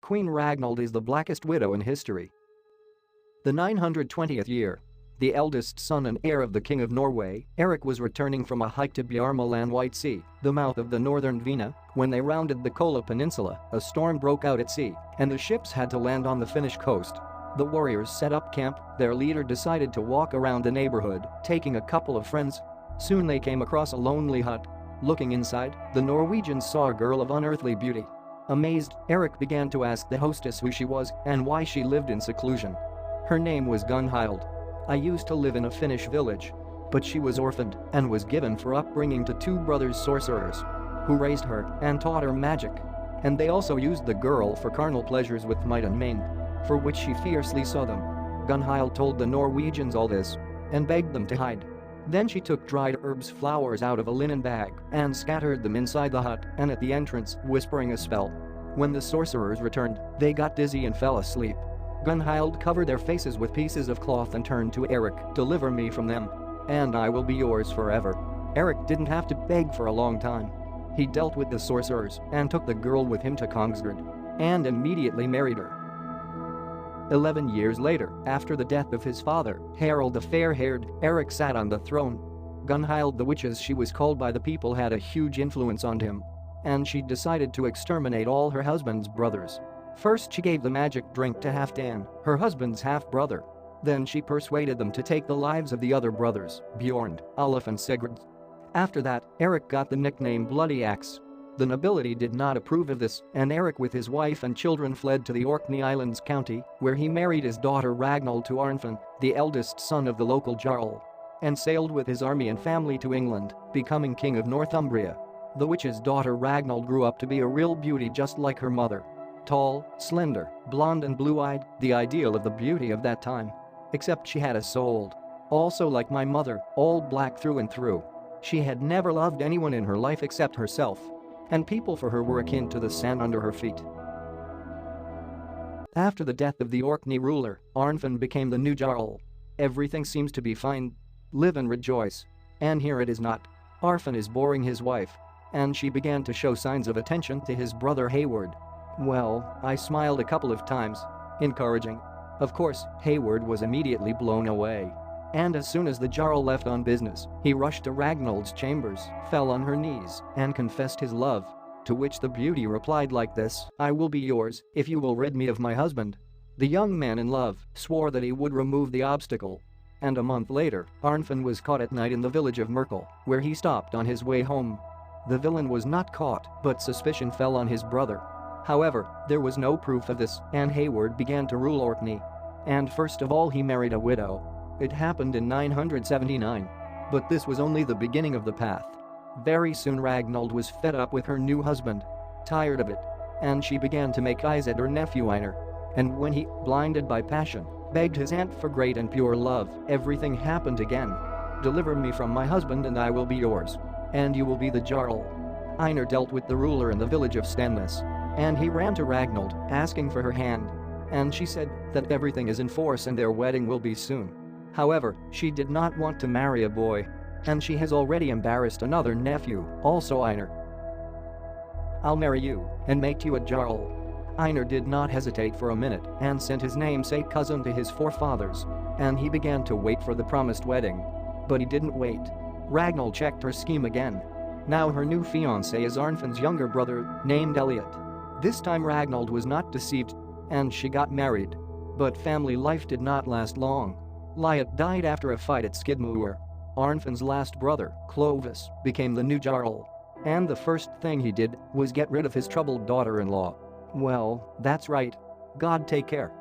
Queen Ragnhild is the blackest widow in history. The 920th year. The eldest son and heir of the King of Norway, Eric, was returning from a hike to Bjarmaland White Sea, the mouth of the northern Vina, when they rounded the Kola Peninsula. A storm broke out at sea, and the ships had to land on the Finnish coast. The warriors set up camp. Their leader decided to walk around the neighborhood, taking a couple of friends. Soon they came across a lonely hut. Looking inside, the Norwegians saw a girl of unearthly beauty. Amazed, Eric began to ask the hostess who she was and why she lived in seclusion. Her name was Ragnhild. I used to live in a Finnish village. But she was orphaned and was given for upbringing to two brothers sorcerers who raised her and taught her magic. And they also used the girl for carnal pleasures with might and main, for which she fiercely saw them. Ragnhild told the Norwegians all this and begged them to hide. Then she took dried herbs, flowers out of a linen bag and scattered them inside the hut and at the entrance, whispering a spell. When the sorcerers returned, they got dizzy and fell asleep. Ragnhild covered their faces with pieces of cloth and turned to Eric, "Deliver me from them, and I will be yours forever." Eric didn't have to beg for a long time. He dealt with the sorcerers and took the girl with him to Kongsgård and immediately married her. 11 years later, after the death of his father, Harald the Fair-Haired, Eric sat on the throne. Ragnhild, the witch as she was called by the people, had a huge influence on him, and she decided to exterminate all her husband's brothers. First, she gave the magic drink to Halfdan, her husband's half-brother. Then she persuaded them to take the lives of the other brothers, Bjorn, Olaf and Sigurd. After that, Eric got the nickname Bloody Axe. The nobility did not approve of this, and Eric with his wife and children fled to the Orkney Islands county, where he married his daughter Ragnhild to Arnfinn, the eldest son of the local Jarl, and sailed with his army and family to England, becoming king of Northumbria. The witch's daughter Ragnhild grew up to be a real beauty just like her mother. Tall, slender, blonde and blue-eyed, the ideal of the beauty of that time. Except she had a soul. Also like my mother, all black through and through. She had never loved anyone in her life except herself. And people for her were akin to the sand under her feet. After the death of the Orkney ruler, Arnfinn became the new Jarl. Everything seems to be fine. Live and rejoice. And here it is not. Arnfinn is boring his wife. And she began to show signs of attention to his brother Hayward. Well, I smiled a couple of times. Encouraging. Of course, Hayward was immediately blown away. And as soon as the Jarl left on business, he rushed to Ragnhild's chambers, fell on her knees, and confessed his love. To which the beauty replied like this: "I will be yours if you will rid me of my husband." The young man in love swore that he would remove the obstacle. And a month later, Arnfinn was caught at night in the village of Merkel, where he stopped on his way home. The villain was not caught, but suspicion fell on his brother. However, there was no proof of this, and Hayward began to rule Orkney. And first of all, he married a widow. It happened in 979. But this was only the beginning of the path. Very soon Ragnhild was fed up with her new husband. Tired of it. And she began to make eyes at her nephew Einar. And when he, blinded by passion, begged his aunt for great and pure love, everything happened again. "Deliver me from my husband and I will be yours. And you will be the Jarl." Einar dealt with the ruler in the village of Stennes. And he ran to Ragnhild, asking for her hand. And she said that everything is in force and their wedding will be soon. However, she did not want to marry a boy. And she has already embarrassed another nephew, also Einar. "I'll marry you and make you a Jarl." Einar did not hesitate for a minute and sent his namesake cousin to his forefathers. And he began to wait for the promised wedding. But he didn't wait. Ragnhild checked her scheme again. Now her new fiancé is Arnfinn's younger brother, named Elliot. This time Ragnhild was not deceived, and she got married. But family life did not last long. Elliot died after a fight at Skidmore. Arnfinn's last brother, Clovis, became the new Jarl. And the first thing he did was get rid of his troubled daughter-in-law. Well, that's right. God take care.